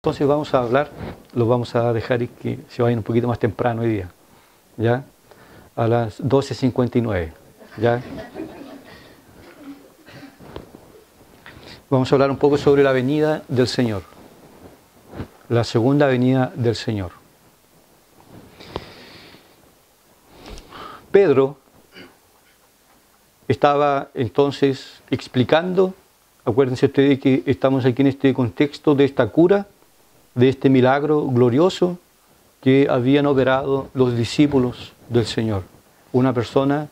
Entonces vamos a hablar, los vamos a dejar y que se vayan un poquito más temprano hoy día, ¿ya? A las 12:59, ¿ya? Vamos a hablar un poco sobre la venida del Señor, la segunda venida del Señor. Pedro estaba entonces explicando, acuérdense ustedes que estamos aquí en este contexto de esta cura, de este milagro glorioso que habían operado los discípulos del Señor. Una persona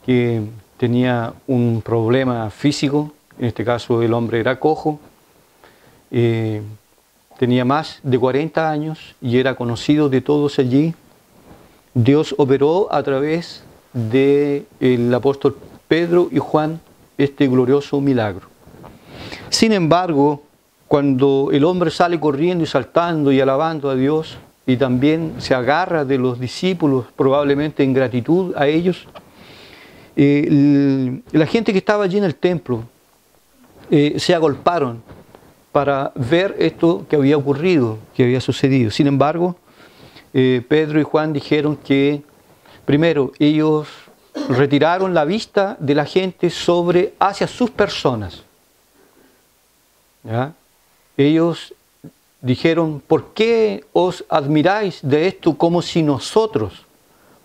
que tenía un problema físico, en este caso el hombre era cojo, tenía más de 40 años y era conocido de todos allí. Dios operó a través del apóstol Pedro y Juan este glorioso milagro. Sin embargo, cuando el hombre sale corriendo y saltando y alabando a Dios y también se agarra de los discípulos, probablemente en gratitud a ellos, la gente que estaba allí en el templo se agolparon para ver esto que había ocurrido, que había sucedido. Sin embargo, Pedro y Juan dijeron que, primero, ellos retiraron la vista de la gente hacia sus personas, ¿ya? Ellos dijeron: ¿por qué os admiráis de esto como si nosotros,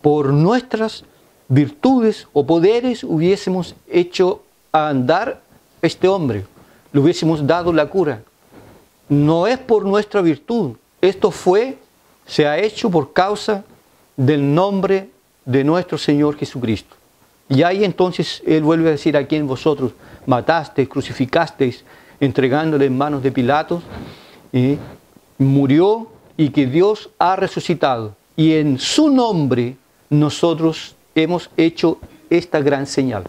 por nuestras virtudes o poderes, hubiésemos hecho andar a este hombre, le hubiésemos dado la cura? No es por nuestra virtud, esto se ha hecho por causa del nombre de nuestro Señor Jesucristo. Y ahí entonces Él vuelve a decir: a quien vosotros matasteis, crucificasteis, entregándole en manos de Pilatos, murió, y que Dios ha resucitado. Y en su nombre nosotros hemos hecho esta gran señal.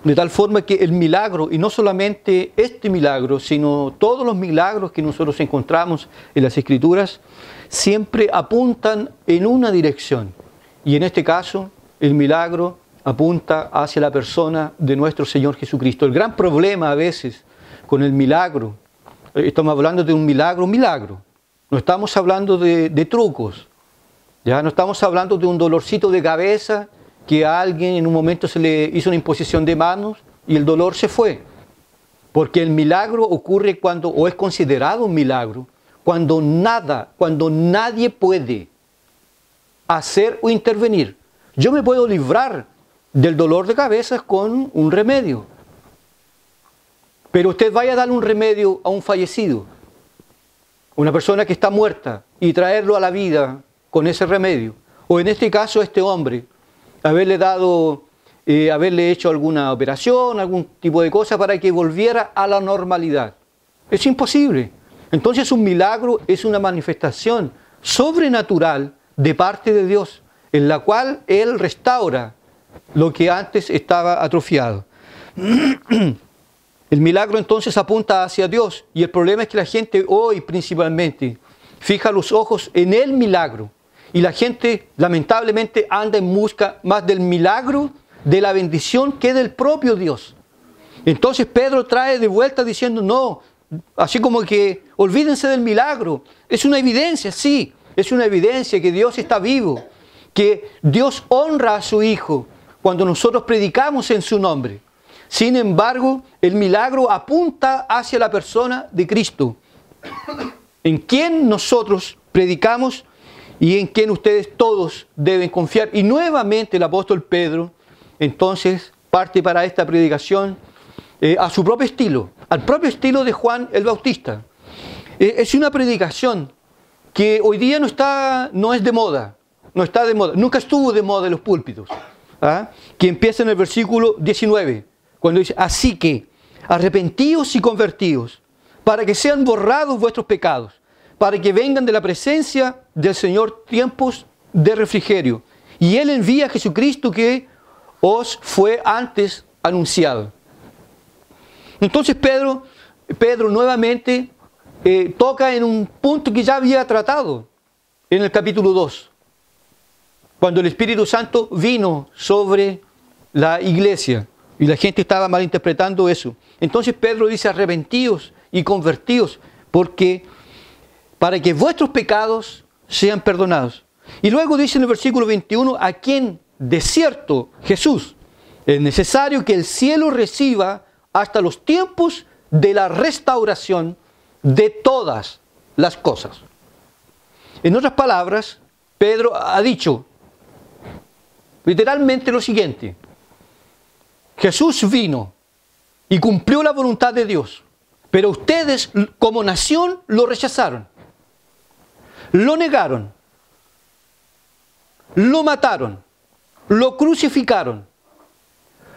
De tal forma que el milagro, y no solamente este milagro, sino todos los milagros que nosotros encontramos en las Escrituras, siempre apuntan en una dirección. Y en este caso, el milagro apunta hacia la persona de nuestro Señor Jesucristo. El gran problema a veces con el milagro, estamos hablando de un milagro, no estamos hablando de trucos, ya no estamos hablando de un dolorcito de cabeza que a alguien en un momento se le hizo una imposición de manos y el dolor se fue. Porque el milagro ocurre o es considerado un milagro, cuando nadie puede hacer o intervenir. Yo me puedo librar del dolor de cabeza con un remedio, pero usted vaya a darle un remedio a un fallecido, una persona que está muerta, y traerlo a la vida con ese remedio, o en este caso a este hombre, haberle hecho alguna operación, algún tipo de cosa para que volviera a la normalidad. Es imposible. Entonces un milagro es una manifestación sobrenatural de parte de Dios, en la cual Él restaura lo que antes estaba atrofiado. El milagro entonces apunta hacia Dios, y el problema es que la gente hoy principalmente fija los ojos en el milagro, y la gente lamentablemente anda en busca más del milagro, de la bendición, que del propio Dios. Entonces Pedro trae de vuelta diciendo: no, así como que olvídense del milagro, es una evidencia, sí, es una evidencia que Dios está vivo, que Dios honra a su Hijo cuando nosotros predicamos en su nombre. Sin embargo, el milagro apunta hacia la persona de Cristo, en quien nosotros predicamos y en quien ustedes todos deben confiar. Y nuevamente el apóstol Pedro entonces parte para esta predicación a su propio estilo, al propio estilo de Juan el Bautista. Es una predicación que hoy día no es de moda, no está de moda, nunca estuvo de moda en los púlpitos. Que empieza en el versículo 19, cuando dice: así que arrepentíos y convertíos, para que sean borrados vuestros pecados, para que vengan de la presencia del Señor tiempos de refrigerio. Y Él envía a Jesucristo, que os fue antes anunciado. Entonces Pedro nuevamente toca en un punto que ya había tratado en el capítulo 2. Cuando el Espíritu Santo vino sobre la iglesia y la gente estaba malinterpretando eso. Entonces Pedro dice: arrepentíos y convertíos, porque para que vuestros pecados sean perdonados. Y luego dice en el versículo 21, a quien de cierto Jesús es necesario que el cielo reciba hasta los tiempos de la restauración de todas las cosas. En otras palabras, Pedro ha dicho literalmente lo siguiente: Jesús vino y cumplió la voluntad de Dios, pero ustedes como nación lo rechazaron, lo negaron, lo mataron, lo crucificaron,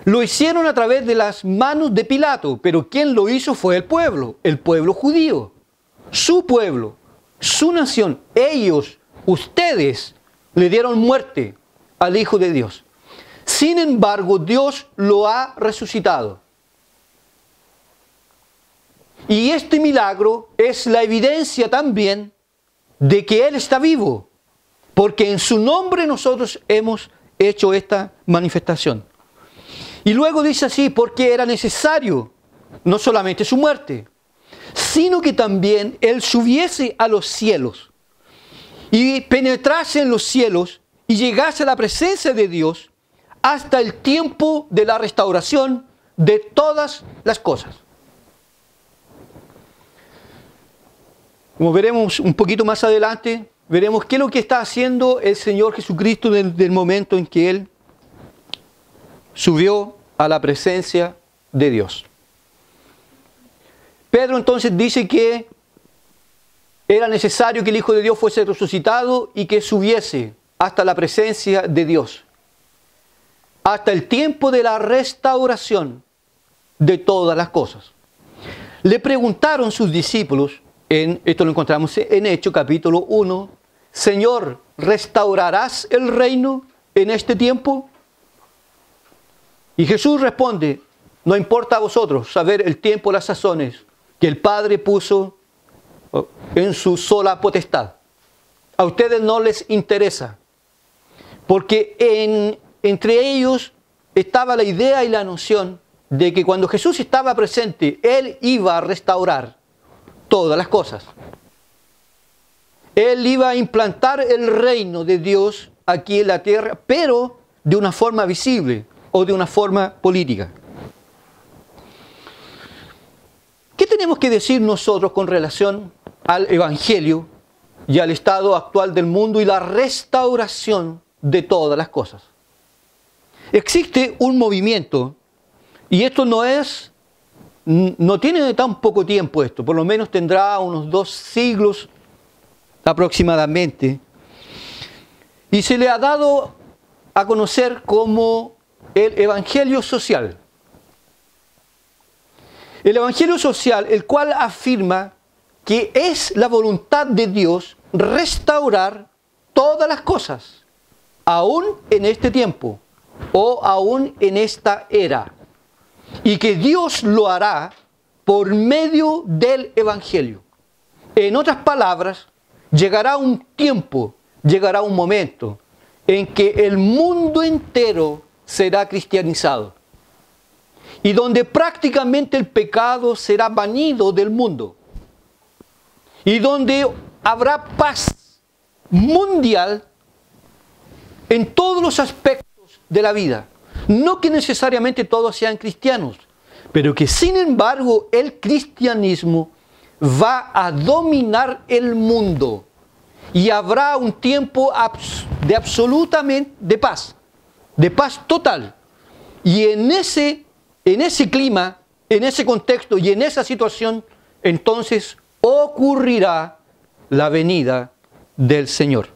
lo hicieron a través de las manos de Pilato, pero quien lo hizo fue el pueblo judío, su pueblo, su nación. Ellos, ustedes, le dieron muerte al Hijo de Dios. Sin embargo, Dios lo ha resucitado. Y este milagro es la evidencia también de que Él está vivo, porque en su nombre nosotros hemos hecho esta manifestación. Y luego dice así, porque era necesario no solamente su muerte, sino que también Él subiese a los cielos y penetrase en los cielos y llegase a la presencia de Dios hasta el tiempo de la restauración de todas las cosas. Como veremos un poquito más adelante, veremos qué es lo que está haciendo el Señor Jesucristo desde el momento en que Él subió a la presencia de Dios. Pedro entonces dice que era necesario que el Hijo de Dios fuese resucitado y que subiese hasta la presencia de Dios, hasta el tiempo de la restauración de todas las cosas. Le preguntaron sus discípulos, esto lo encontramos en Hechos capítulo 1, Señor, ¿restaurarás el reino en este tiempo? Y Jesús responde, no importa a vosotros saber el tiempo, las sazones que el Padre puso en su sola potestad. A ustedes no les interesa, porque entre ellos estaba la idea y la noción de que cuando Jesús estaba presente, Él iba a restaurar todas las cosas. Él iba a implantar el reino de Dios aquí en la tierra, pero de una forma visible o de una forma política. ¿Qué tenemos que decir nosotros con relación al Evangelio y al estado actual del mundo y la restauración de todas las cosas? Existe un movimiento, y esto no tiene tan poco tiempo esto, por lo menos tendrá unos 2 siglos aproximadamente, y se le ha dado a conocer como el Evangelio social. El Evangelio social, el cual afirma que es la voluntad de Dios restaurar todas las cosas, aún en este tiempo o aún en esta era, y que Dios lo hará por medio del Evangelio. En otras palabras, llegará un tiempo, llegará un momento en que el mundo entero será cristianizado y donde prácticamente el pecado será banido del mundo y donde habrá paz mundial en todos los aspectos de la vida. No que necesariamente todos sean cristianos, pero que sin embargo el cristianismo va a dominar el mundo y habrá un tiempo de paz total. Y en ese clima, en ese contexto y en esa situación, entonces ocurrirá la venida del Señor.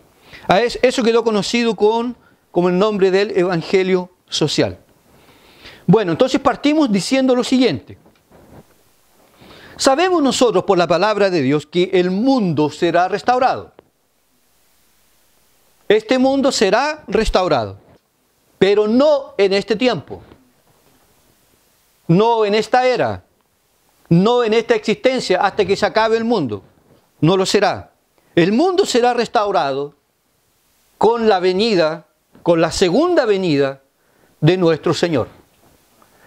Eso quedó conocido como el nombre del Evangelio social. Bueno, entonces partimos diciendo lo siguiente. Sabemos nosotros por la palabra de Dios que el mundo será restaurado. Este mundo será restaurado, pero no en este tiempo, no en esta era, no en esta existencia hasta que se acabe el mundo. No lo será. El mundo será restaurado con la segunda venida de nuestro Señor.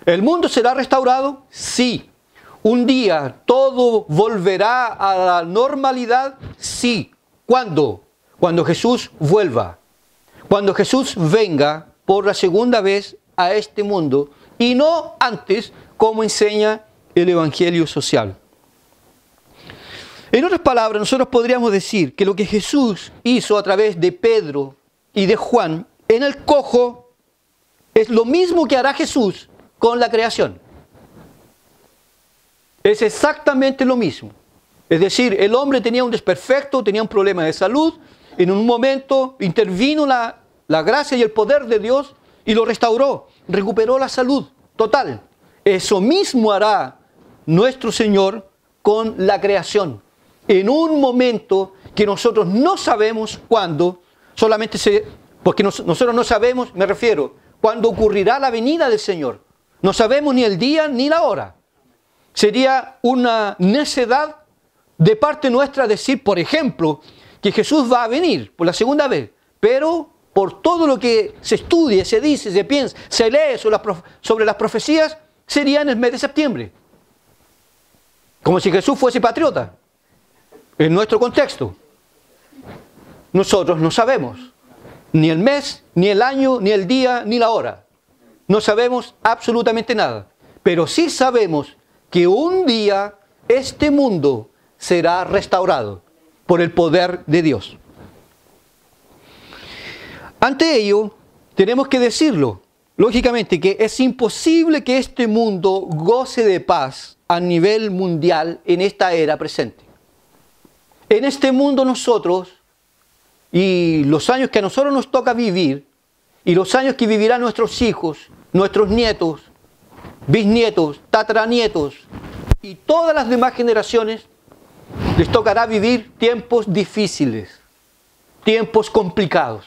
¿El mundo será restaurado? Sí. ¿Un día todo volverá a la normalidad? Sí. ¿Cuándo? Cuando Jesús vuelva. Cuando Jesús venga por la segunda vez a este mundo y no antes, como enseña el Evangelio social. En otras palabras, nosotros podríamos decir que lo que Jesús hizo a través de Pedro y de Juan en el cojo es lo mismo que hará Jesús con la creación. Es exactamente lo mismo. Es decir, el hombre tenía un desperfecto, tenía un problema de salud. En un momento intervino la gracia y el poder de Dios y lo restauró. Recuperó la salud total. Eso mismo hará nuestro Señor con la creación. En un momento que nosotros no sabemos cuándo, porque nosotros no sabemos, me refiero, cuándo ocurrirá la venida del Señor. No sabemos ni el día ni la hora. Sería una necedad de parte nuestra decir, por ejemplo, que Jesús va a venir por la segunda vez, pero por todo lo que se estudia, se dice, se piensa, se lee sobre las profecías, sería en el mes de septiembre. Como si Jesús fuese patriota, en nuestro contexto. Nosotros no sabemos ni el mes, ni el año, ni el día, ni la hora. No sabemos absolutamente nada. Pero sí sabemos que un día este mundo será restaurado por el poder de Dios. Ante ello, tenemos que decirlo, lógicamente, que es imposible que este mundo goce de paz a nivel mundial en esta era presente. En este mundo nosotros, y los años que a nosotros nos toca vivir, y los años que vivirán nuestros hijos, nuestros nietos, bisnietos, tataranietos, y todas las demás generaciones, les tocará vivir tiempos difíciles, tiempos complicados.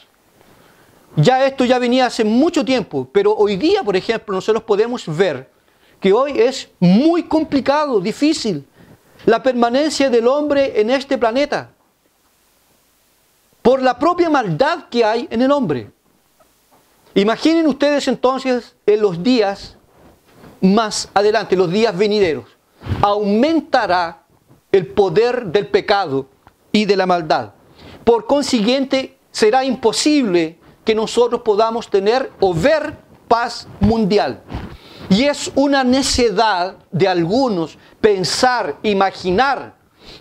Esto ya venía hace mucho tiempo, pero hoy día, por ejemplo, nosotros podemos ver que hoy es muy complicado, difícil, la permanencia del hombre en este planeta, por la propia maldad que hay en el hombre. Imaginen ustedes entonces en los días más adelante, los días venideros, aumentará el poder del pecado y de la maldad. Por consiguiente, será imposible que nosotros podamos tener o ver paz mundial. Y es una necedad de algunos pensar, imaginar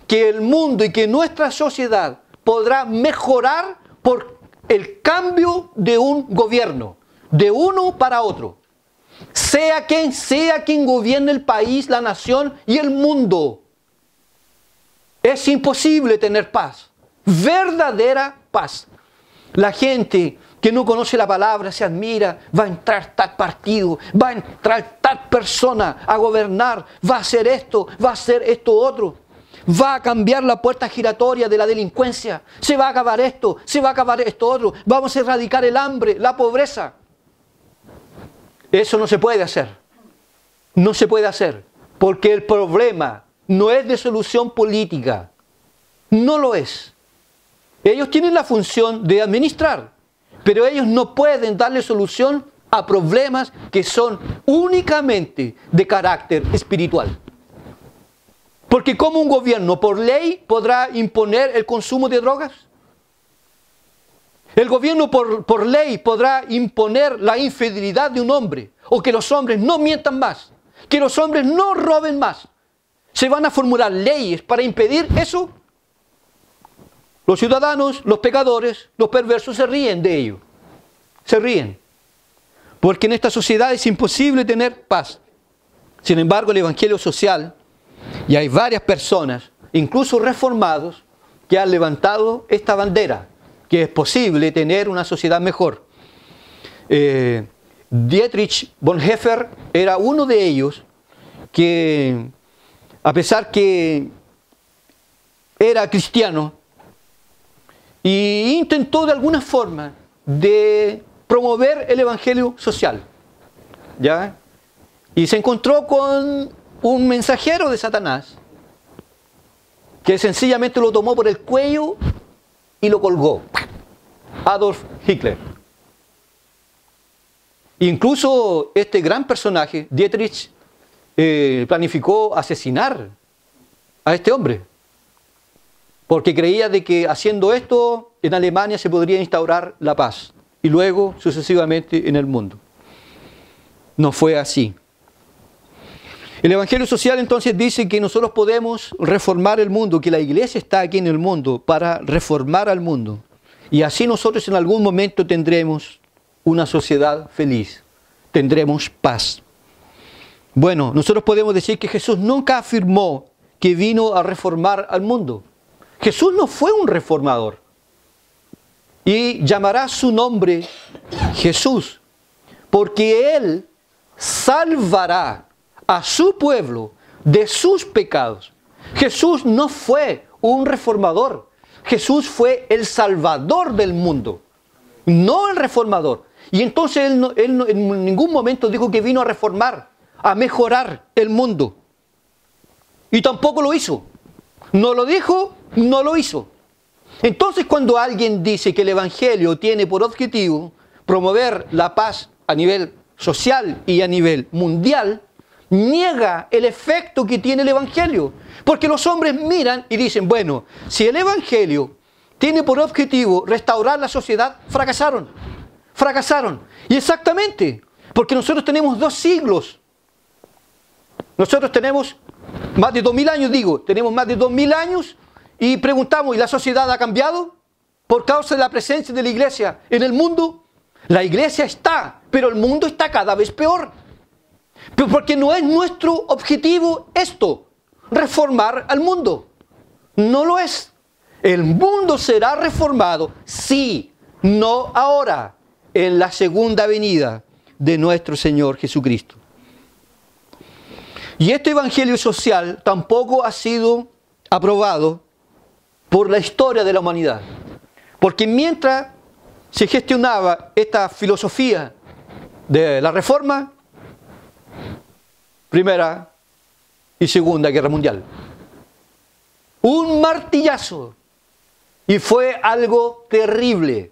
que el mundo y que nuestra sociedad podrá mejorar por el cambio de un gobierno, de uno para otro. Sea quien gobierne el país, la nación y el mundo. Es imposible tener paz, verdadera paz. La gente que no conoce la palabra se admira, va a entrar tal partido, va a entrar tal persona a gobernar, va a hacer esto otro. Va a cambiar la puerta giratoria de la delincuencia, se va a acabar esto, se va a acabar esto otro, vamos a erradicar el hambre, la pobreza. Eso no se puede hacer. No se puede hacer, porque el problema no es de solución política. No lo es. Ellos tienen la función de administrar, pero ellos no pueden darle solución a problemas que son únicamente de carácter espiritual. Porque ¿cómo un gobierno por ley podrá imponer el consumo de drogas? El gobierno por ley podrá imponer la infidelidad de un hombre, o que los hombres no mientan más, que los hombres no roben más. ¿Se van a formular leyes para impedir eso? Los ciudadanos, los pecadores, los perversos se ríen de ello. Se ríen. Porque en esta sociedad es imposible tener paz. Sin embargo, el evangelio social, y hay varias personas, incluso reformados, que han levantado esta bandera, que es posible tener una sociedad mejor. Dietrich Bonhoeffer era uno de ellos que, a pesar que era cristiano, e intentó de alguna forma de promover el evangelio social, ¿ya? Y se encontró con un mensajero de Satanás que sencillamente lo tomó por el cuello y lo colgó. Adolf Hitler. Incluso este gran personaje, Dietrich, planificó asesinar a este hombre, porque creía de que haciendo esto en Alemania se podría instaurar la paz y luego sucesivamente en el mundo. No fue así. El Evangelio social entonces dice que nosotros podemos reformar el mundo, que la iglesia está aquí en el mundo para reformar al mundo. Y así nosotros en algún momento tendremos una sociedad feliz, tendremos paz. Bueno, nosotros podemos decir que Jesús nunca afirmó que vino a reformar al mundo. Jesús no fue un reformador. Y llamará su nombre Jesús, porque Él salvará a su pueblo de sus pecados. Jesús no fue un reformador. Jesús fue el salvador del mundo, no el reformador. Y entonces él en ningún momento dijo que vino a reformar, a mejorar el mundo. Y tampoco lo hizo. No lo dijo, no lo hizo. Entonces cuando alguien dice que el Evangelio tiene por objetivo promover la paz a nivel social y a nivel mundial, niega el efecto que tiene el Evangelio. Porque los hombres miran y dicen, bueno, si el Evangelio tiene por objetivo restaurar la sociedad, fracasaron. Fracasaron. Y exactamente, porque nosotros tenemos 2 siglos. Nosotros tenemos más de 2000 años, tenemos más de 2000 años y preguntamos, ¿y la sociedad ha cambiado? Por causa de la presencia de la iglesia en el mundo. La iglesia está, pero el mundo está cada vez peor. Pero porque no es nuestro objetivo esto, reformar al mundo. No lo es. El mundo será reformado, sí, no ahora, en la segunda venida de nuestro Señor Jesucristo. Y este evangelio social tampoco ha sido aprobado por la historia de la humanidad. Porque mientras se gestionaba esta filosofía de la Reforma, Primera y Segunda Guerra Mundial. Un martillazo. Y fue algo terrible.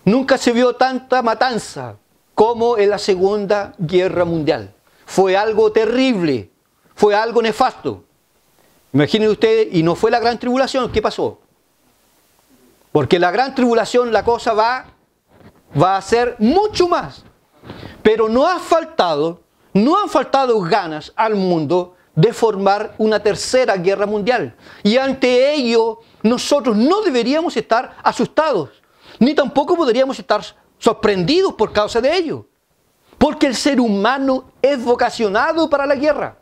Nunca se vio tanta matanza como en la Segunda Guerra Mundial. Fue algo terrible. Fue algo nefasto. Imaginen ustedes, y no fue la gran tribulación, ¿qué pasó? Porque la gran tribulación la cosa va a ser mucho más. Pero no han faltado ganas al mundo de formar una tercera guerra mundial. Y ante ello, nosotros no deberíamos estar asustados, ni tampoco podríamos estar sorprendidos por causa de ello. Porque el ser humano es vocacionado para la guerra.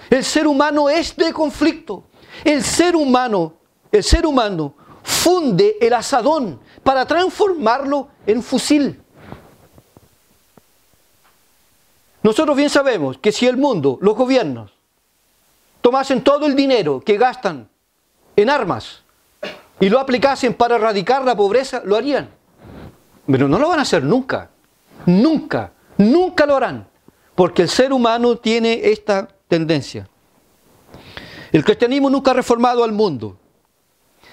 El ser humano es de conflicto. El ser humano funde el asadón para transformarlo en fusil. Nosotros bien sabemos que si el mundo, los gobiernos, tomasen todo el dinero que gastan en armas y lo aplicasen para erradicar la pobreza, lo harían. Pero no lo van a hacer nunca. Nunca lo harán. Porque el ser humano tiene esta tendencia. El cristianismo nunca ha reformado al mundo.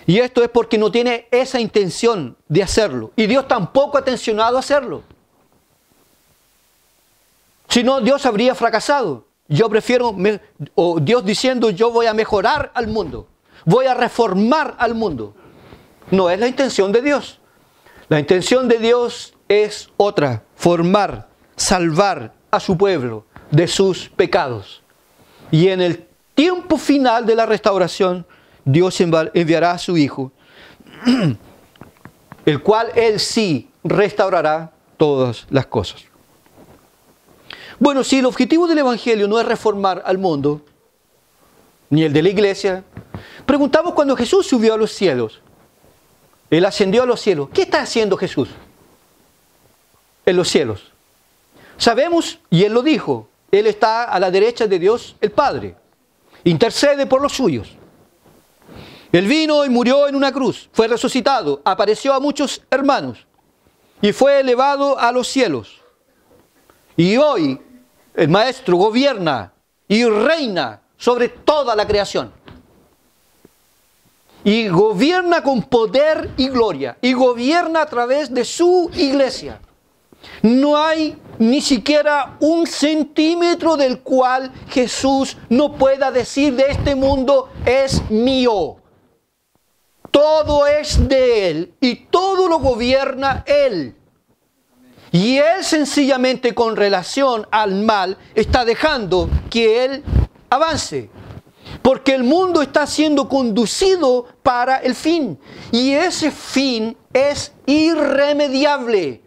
Y esto es porque no tiene esa intención de hacerlo. Y Dios tampoco ha intencionado hacerlo. Si no, Dios habría fracasado. Dios diciendo, yo voy a mejorar al mundo. Voy a reformar al mundo. No es la intención de Dios. La intención de Dios es otra. Formar, salvar a su pueblo de sus pecados. Y en el tiempo final de la restauración, Dios enviará a su Hijo, el cual Él sí restaurará todas las cosas. Bueno, si el objetivo del Evangelio no es reformar al mundo, ni el de la iglesia, preguntamos cuando Jesús subió a los cielos, Él ascendió a los cielos, ¿qué está haciendo Jesús en los cielos? Sabemos, y Él lo dijo, Él está a la derecha de Dios el Padre, intercede por los suyos. Él vino y murió en una cruz, fue resucitado, apareció a muchos hermanos y fue elevado a los cielos. Y hoy el Maestro gobierna y reina sobre toda la creación. Y gobierna con poder y gloria. Y gobierna a través de su iglesia. No hay ni siquiera un centímetro del cual Jesús no pueda decir de este mundo es mío. Todo es de Él y todo lo gobierna Él. Y Él sencillamente con relación al mal está dejando que Él avance. Porque el mundo está siendo conducido para el fin. Y ese fin es irremediable.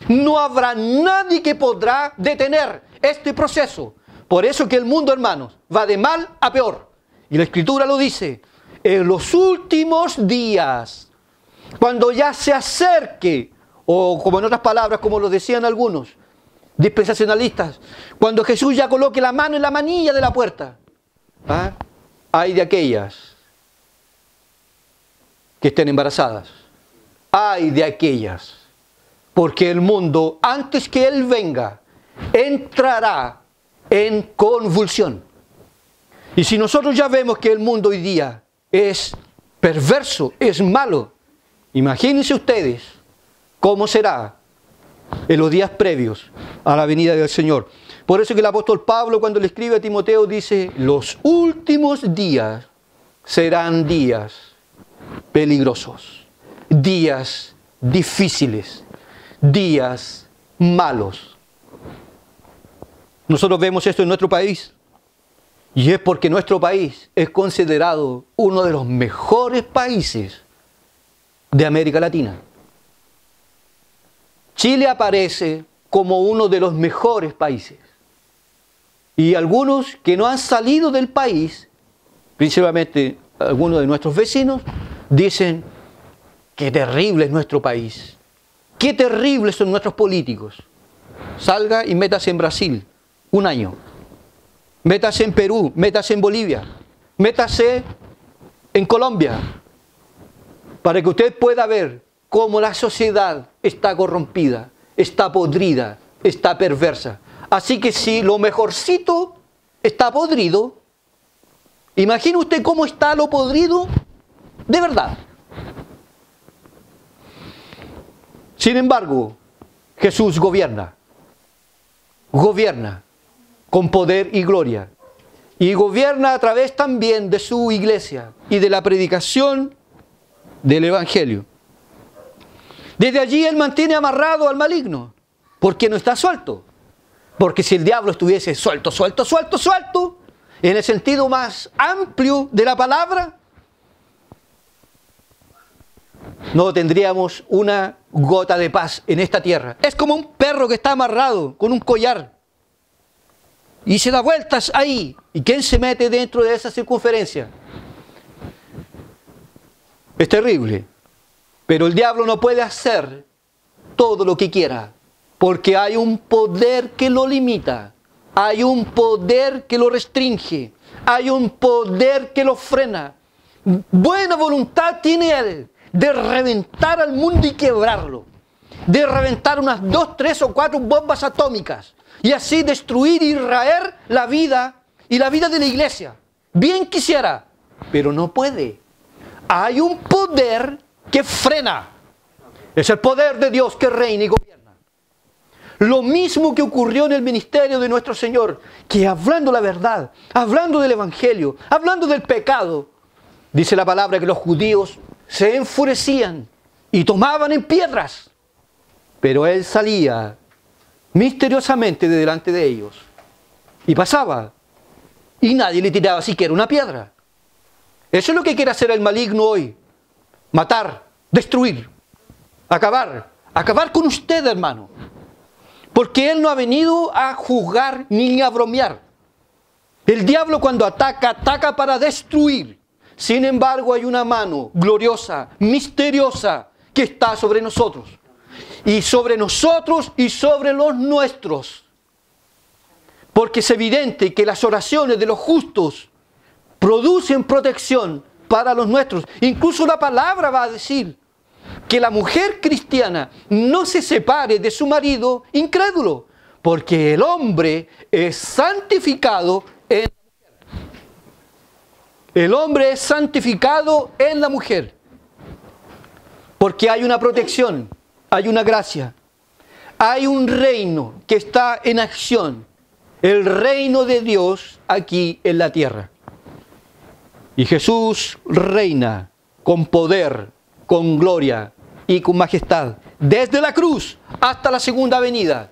No habrá nadie que podrá detener este proceso. Por eso que el mundo, hermanos, va de mal a peor. Y la Escritura lo dice. En los últimos días, cuando ya se acerque, o como en otras palabras, como lo decían algunos dispensacionalistas, cuando Jesús ya coloque la mano en la manilla de la puerta, hay de aquellas que estén embarazadas, hay de aquellas, porque el mundo, antes que Él venga, entrará en convulsión. Y si nosotros ya vemos que el mundo hoy día es perverso, es malo, imagínense ustedes cómo será en los días previos a la venida del Señor. Por eso que el apóstol Pablo, cuando le escribe a Timoteo, dice, los últimos días serán días peligrosos, días difíciles, días malos. Nosotros vemos esto en nuestro país, y es porque nuestro país es considerado uno de los mejores países de América Latina. Chile aparece como uno de los mejores países. Y algunos que no han salido del país, principalmente algunos de nuestros vecinos, dicen, qué terrible es nuestro país, qué terribles son nuestros políticos. Salga y métase en Brasil un año, métase en Perú, métase en Bolivia, métase en Colombia, para que usted pueda ver cómo la sociedad está corrompida, está podrida, está perversa. Así que si lo mejorcito está podrido, imagine usted cómo está lo podrido de verdad. Sin embargo, Jesús gobierna con poder y gloria, y gobierna a través también de su iglesia y de la predicación del Evangelio. Desde allí Él mantiene amarrado al maligno, porque no está suelto. Porque si el diablo estuviese suelto, en el sentido más amplio de la palabra, no tendríamos una gota de paz en esta tierra. Es como un perro que está amarrado con un collar y se da vueltas ahí. ¿Y quién se mete dentro de esa circunferencia? Es terrible. Pero el diablo no puede hacer todo lo que quiera, porque hay un poder que lo limita, hay un poder que lo restringe, hay un poder que lo frena. Buena voluntad tiene Él de reventar al mundo y quebrarlo, de reventar unas 2, 3 o 4 bombas atómicas y así destruir y raer la vida y la vida de la iglesia. Bien quisiera, pero no puede. Hay un poder que frena. Es el poder de Dios que reina y gobierna. Lo mismo que ocurrió en el ministerio de nuestro Señor, que hablando la verdad, hablando del Evangelio, hablando del pecado, dice la palabra que los judíos se enfurecían y tomaban en piedras, pero Él salía misteriosamente de delante de ellos y pasaba y nadie le tiraba siquiera una piedra. Eso es lo que quiere hacer el maligno hoy: matar, destruir, acabar con usted, hermano. Porque Él no ha venido a juzgar ni a bromear. El diablo cuando ataca, ataca para destruir. Sin embargo, hay una mano gloriosa, misteriosa, que está sobre nosotros. Y sobre nosotros y sobre los nuestros. Porque es evidente que las oraciones de los justos producen protección para los nuestros. Incluso la palabra va a decir que la mujer cristiana no se separe de su marido incrédulo, porque el hombre es santificado en la mujer. El hombre es santificado en la mujer, porque hay una protección, hay una gracia, hay un reino que está en acción. El reino de Dios aquí en la tierra. Y Jesús reina con poder, con gloria y con majestad. Desde la cruz hasta la segunda venida.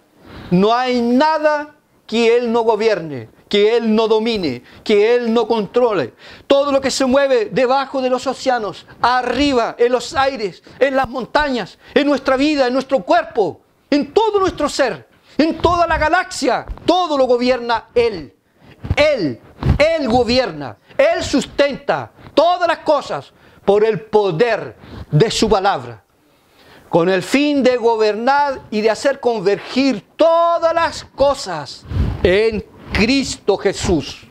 No hay nada que Él no gobierne, que Él no domine, que Él no controle. Todo lo que se mueve debajo de los océanos, arriba, en los aires, en las montañas, en nuestra vida, en nuestro cuerpo, en todo nuestro ser, en toda la galaxia, todo lo gobierna Él. Él gobierna, Él sustenta todas las cosas por el poder de su palabra, con el fin de gobernar y de hacer convergir todas las cosas en Cristo Jesús.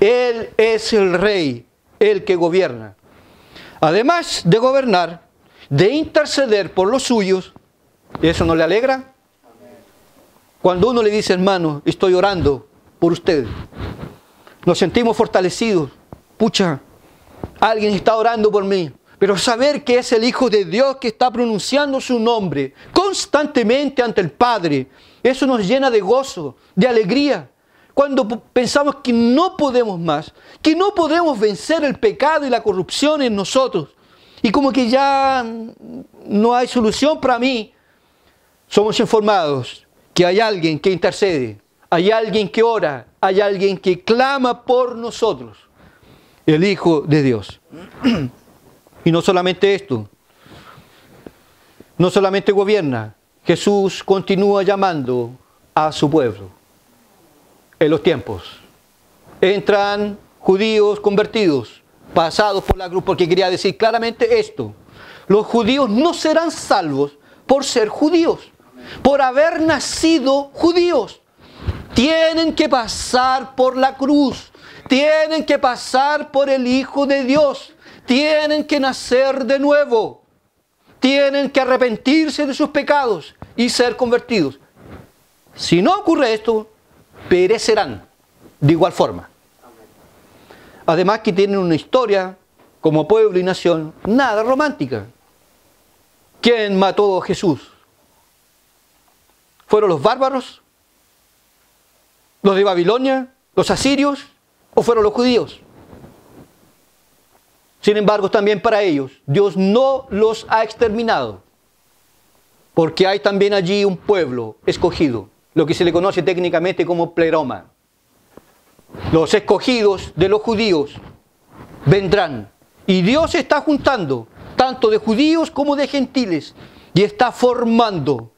Él es el Rey, el que gobierna. Además de gobernar, de interceder por los suyos, ¿eso no le alegra? Cuando uno le dice, hermano, estoy orando por usted, nos sentimos fortalecidos. Pucha, alguien está orando por mí. Pero saber que es el Hijo de Dios que está pronunciando su nombre constantemente ante el Padre, eso nos llena de gozo, de alegría. Cuando pensamos que no podemos más, que no podemos vencer el pecado y la corrupción en nosotros, y como que ya no hay solución para mí, somos informados que hay alguien que intercede, hay alguien que ora, hay alguien que clama por nosotros, el Hijo de Dios. Y no solamente esto, no solamente gobierna, Jesús continúa llamando a su pueblo en los tiempos. Entran judíos convertidos, pasados por la cruz, porque quería decir claramente esto. Los judíos no serán salvos por ser judíos, por haber nacido judíos. Tienen que pasar por la cruz, tienen que pasar por el Hijo de Dios, tienen que nacer de nuevo, tienen que arrepentirse de sus pecados y ser convertidos. Si no ocurre esto, perecerán de igual forma. Además que tienen una historia como pueblo y nación nada romántica. ¿Quién mató a Jesús? ¿Fueron los bárbaros? ¿Los de Babilonia? ¿Los asirios? ¿O fueron los judíos? Sin embargo, también para ellos, Dios no los ha exterminado, porque hay también allí un pueblo escogido, lo que se le conoce técnicamente como pleroma. Los escogidos de los judíos vendrán, y Dios está juntando tanto de judíos como de gentiles, y está formando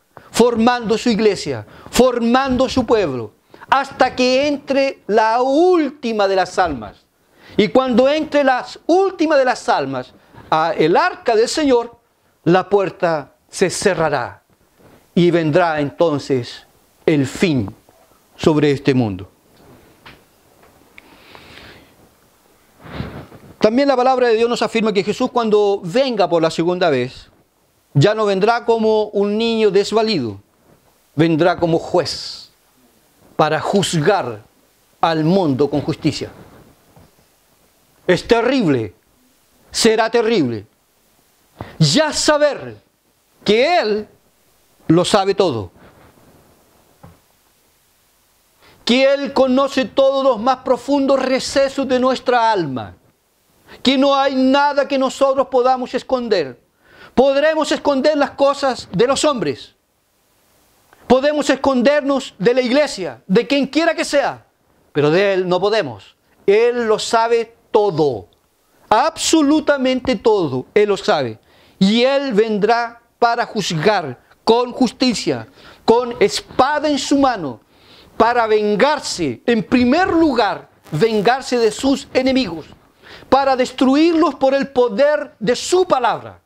su iglesia, formando su pueblo, hasta que entre la última de las almas. Y cuando entre las últimas de las almas a el arca del Señor, la puerta se cerrará y vendrá entonces el fin sobre este mundo. También la palabra de Dios nos afirma que Jesús, cuando venga por la segunda vez, ya no vendrá como un niño desvalido, vendrá como juez para juzgar al mundo con justicia. Es terrible, será terrible ya saber que Él lo sabe todo, que Él conoce todos los más profundos recesos de nuestra alma, que no hay nada que nosotros podamos esconder. Podremos esconder las cosas de los hombres, podemos escondernos de la iglesia, de quien quiera que sea, pero de Él no podemos. Él lo sabe todo, absolutamente todo, Él lo sabe. Y Él vendrá para juzgar con justicia, con espada en su mano, para vengarse, en primer lugar, vengarse de sus enemigos, para destruirlos por el poder de su palabra.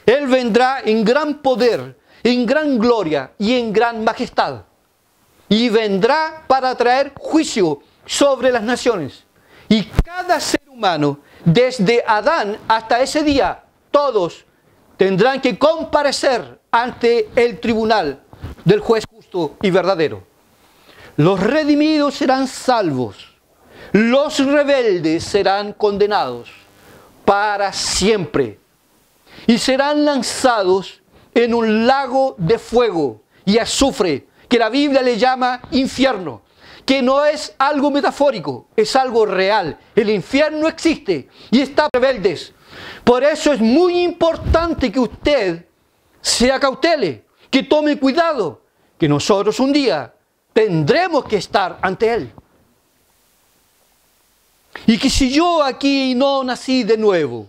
Él vendrá en gran poder, en gran gloria y en gran majestad. Y vendrá para traer juicio sobre las naciones. Y cada ser humano, desde Adán hasta ese día, todos tendrán que comparecer ante el tribunal del juez justo y verdadero. Los redimidos serán salvos, los rebeldes serán condenados para siempre y serán lanzados en un lago de fuego y azufre, que la Biblia le llama infierno, que no es algo metafórico, es algo real. El infierno existe y está rebeldes. Por eso es muy importante que usted se acautele, que tome cuidado, que nosotros un día tendremos que estar ante Él. Y que si yo aquí no nací de nuevo,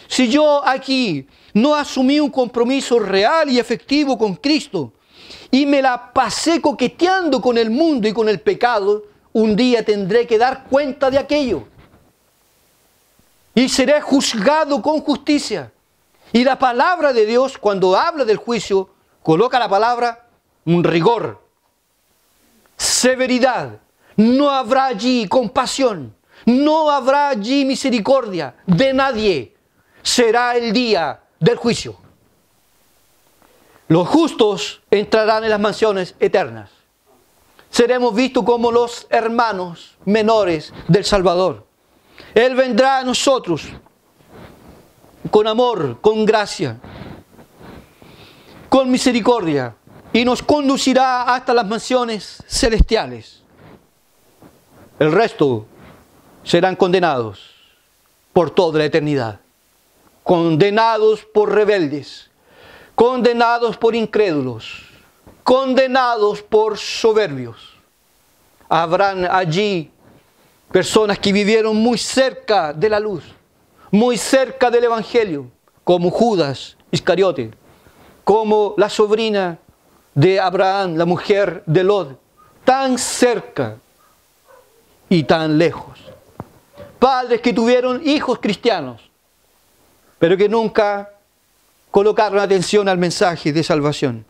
si yo aquí no asumí un compromiso real y efectivo con Cristo y me la pasé coqueteando con el mundo y con el pecado, un día tendré que dar cuenta de aquello. Y seré juzgado con justicia. Y la palabra de Dios, cuando habla del juicio, coloca la palabra un rigor, severidad. No habrá allí compasión, no habrá allí misericordia de nadie. Será el día del juicio. Los justos entrarán en las mansiones eternas. Seremos vistos como los hermanos menores del Salvador. Él vendrá a nosotros con amor, con gracia, con misericordia, y nos conducirá hasta las mansiones celestiales. El resto serán condenados por toda la eternidad. Condenados por rebeldes, condenados por incrédulos, condenados por soberbios. Habrán allí personas que vivieron muy cerca de la luz, muy cerca del Evangelio, como Judas Iscariote, como la sobrina de Abraham, la mujer de Lot, tan cerca y tan lejos. Padres que tuvieron hijos cristianos, pero que nunca colocaron atención al mensaje de salvación.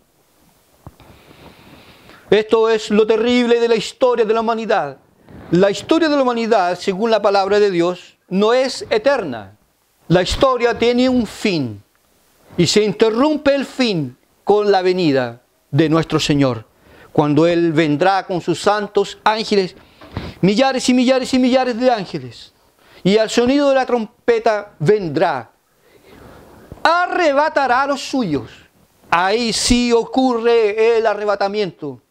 Esto es lo terrible de la historia de la humanidad. La historia de la humanidad, según la palabra de Dios, no es eterna. La historia tiene un fin y se interrumpe el fin con la venida de nuestro Señor, cuando Él vendrá con sus santos ángeles, millares y millares y millares de ángeles, y al sonido de la trompeta vendrá, arrebatará a los suyos. Ahí sí ocurre el arrebatamiento.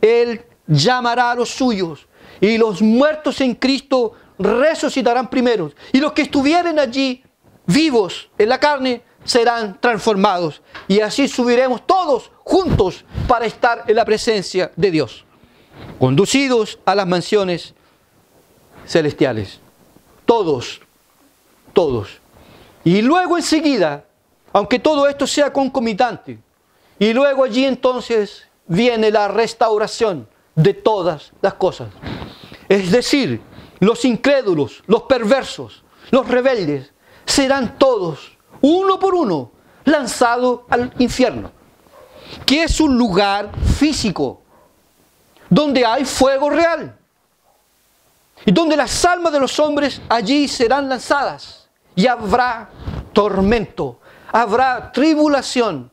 Él llamará a los suyos, y los muertos en Cristo resucitarán primero, y los que estuvieren allí vivos en la carne serán transformados, y así subiremos todos juntos para estar en la presencia de Dios, conducidos a las mansiones celestiales. Todos. Y luego enseguida, aunque todo esto sea concomitante, y luego allí entonces viene la restauración de todas las cosas. Es decir, los incrédulos, los perversos, los rebeldes, serán todos, uno por uno, lanzados al infierno, que es un lugar físico, donde hay fuego real, y donde las almas de los hombres allí serán lanzadas, y habrá tormento, habrá tribulación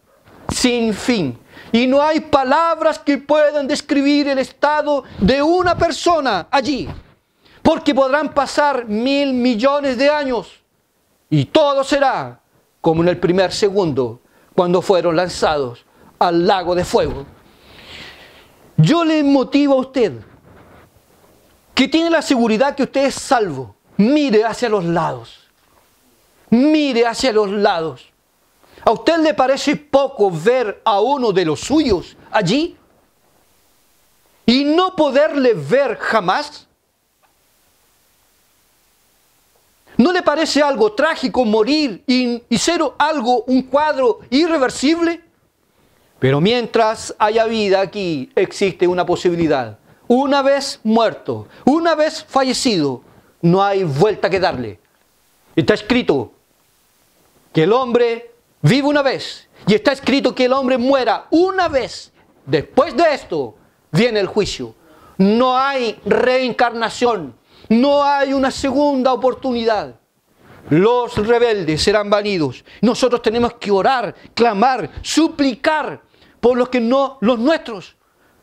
sin fin. Y no hay palabras que puedan describir el estado de una persona allí, porque podrán pasar 1.000 millones de años y todo será como en el primer segundo cuando fueron lanzados al lago de fuego. Yo le motivo a usted que tiene la seguridad que usted es salvo. Mire hacia los lados. Mire hacia los lados. ¿A usted le parece poco ver a uno de los suyos allí y no poderle ver jamás? ¿No le parece algo trágico morir y ser un cuadro irreversible? Pero mientras haya vida aquí, existe una posibilidad. Una vez muerto, una vez fallecido, no hay vuelta que darle. Está escrito que el hombre vive una vez, y está escrito que el hombre muera una vez. Después de esto viene el juicio. No hay reencarnación, no hay una segunda oportunidad. Los rebeldes serán banidos. Nosotros tenemos que orar, clamar, suplicar por los nuestros,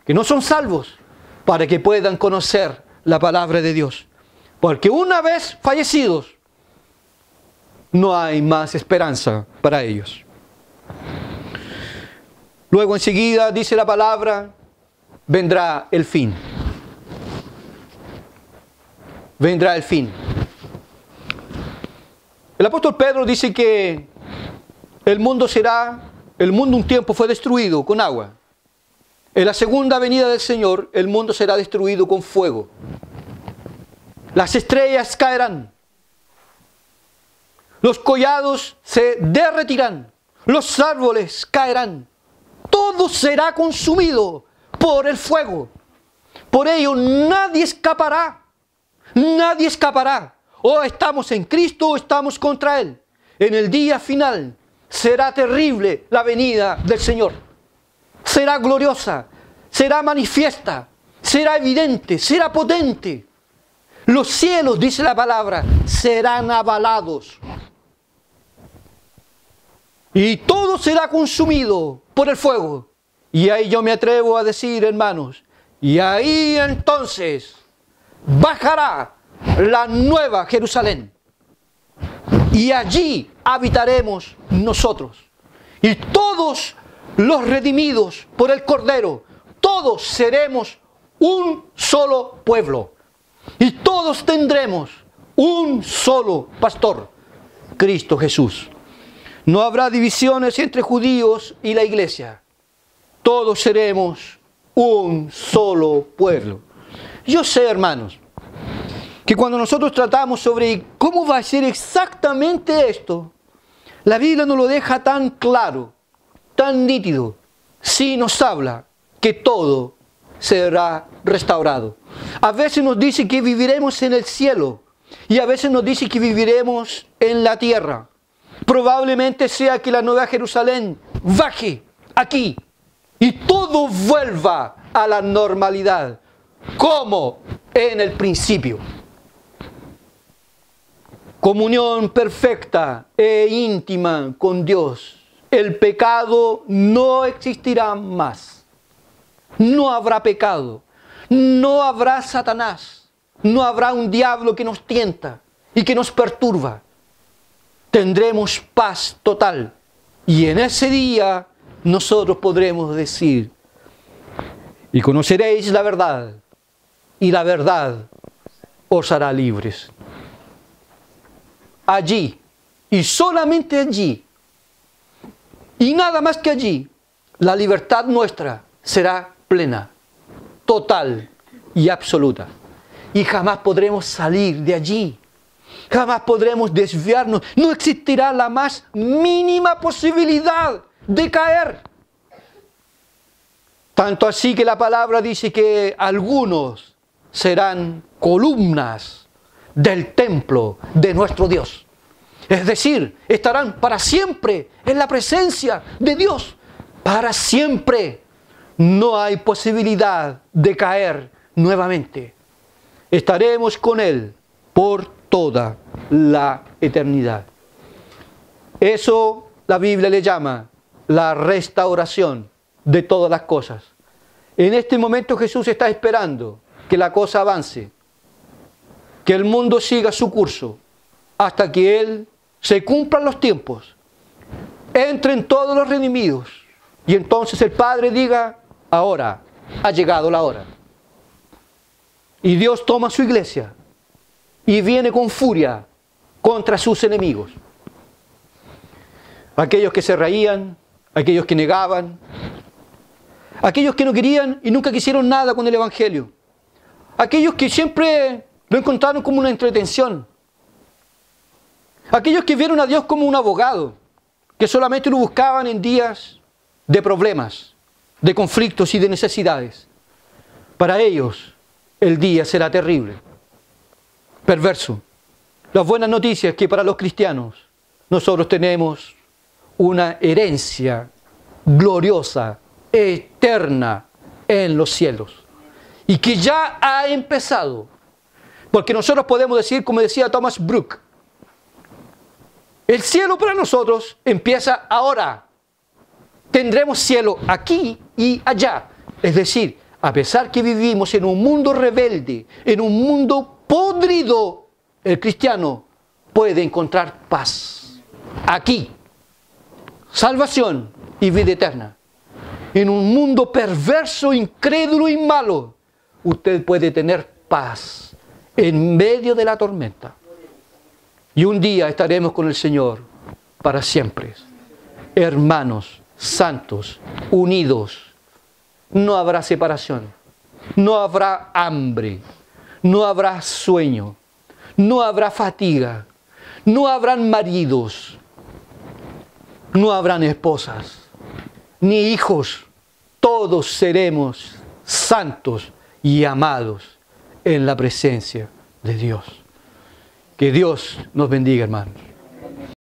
que no son salvos, para que puedan conocer la palabra de Dios. Porque una vez fallecidos, no hay más esperanza para ellos. Luego enseguida dice la palabra, vendrá el fin. Vendrá el fin. El apóstol Pedro dice que el mundo un tiempo fue destruido con agua. En la segunda venida del Señor, el mundo será destruido con fuego. Las estrellas caerán. Los collados se derretirán. Los árboles caerán. Todo será consumido por el fuego. Por ello nadie escapará. Nadie escapará. O estamos en Cristo o estamos contra Él. En el día final será terrible la venida del Señor. Será gloriosa, será manifiesta, será evidente, será potente. Los cielos, dice la palabra, serán avalados. Y todo será consumido por el fuego. Y ahí yo me atrevo a decir, hermanos, y ahí entonces bajará la nueva Jerusalén. Y allí habitaremos nosotros. Y todos los redimidos por el Cordero, todos seremos un solo pueblo. Y todos tendremos un solo pastor, Cristo Jesús. No habrá divisiones entre judíos y la iglesia. Todos seremos un solo pueblo. Yo sé, hermanos, que cuando nosotros tratamos sobre cómo va a ser exactamente esto, la Biblia no lo deja tan claro, tan nítido. Sí nos habla que todo será restaurado. A veces nos dice que viviremos en el cielo y a veces nos dice que viviremos en la tierra. Probablemente sea que la nueva Jerusalén baje aquí y todo vuelva a la normalidad, como en el principio. Comunión perfecta e íntima con Dios. El pecado no existirá más. No habrá pecado. No habrá Satanás. No habrá un diablo que nos tienta y que nos perturba. Tendremos paz total. Y en ese día nosotros podremos decir, y conoceréis la verdad, y la verdad os hará libres. Allí, y solamente allí, y nada más que allí, la libertad nuestra será plena, total y absoluta. Y jamás podremos salir de allí. Jamás podremos desviarnos. No existirá la más mínima posibilidad de caer. Tanto así que la palabra dice que algunos serán columnas del templo de nuestro Dios. Es decir, estarán para siempre en la presencia de Dios. Para siempre. No hay posibilidad de caer nuevamente. Estaremos con Él por toda la eternidad. Eso la Biblia le llama la restauración de todas las cosas. En este momento Jesús está esperando que la cosa avance, que el mundo siga su curso, hasta que Él se cumplan los tiempos, entren todos los redimidos, y entonces el Padre diga, ahora ha llegado la hora. Y Dios toma su iglesia y viene con furia contra sus enemigos. Aquellos que se reían, aquellos que negaban, aquellos que no querían y nunca quisieron nada con el Evangelio. Aquellos que siempre lo encontraron como una entretención. Aquellos que vieron a Dios como un abogado, que solamente lo buscaban en días de problemas, de conflictos y de necesidades. Para ellos, el día será terrible, perverso. Las buenas noticias es que para los cristianos, nosotros tenemos una herencia gloriosa, eterna en los cielos. Y que ya ha empezado. Porque nosotros podemos decir, como decía Thomas Brooke, el cielo para nosotros empieza ahora. Tendremos cielo aquí y allá. Es decir, a pesar que vivimos en un mundo rebelde, en un mundo podrido, el cristiano puede encontrar paz. Aquí, salvación y vida eterna. en un mundo perverso, incrédulo y malo, usted puede tener paz en medio de la tormenta. Y un día estaremos con el Señor para siempre. Hermanos, santos, unidos. No habrá separación, no habrá hambre, no habrá sueño, no habrá fatiga, no habrán maridos, no habrán esposas, ni hijos. Todos seremos santos y amados en la presencia de Dios. Que Dios nos bendiga, hermanos.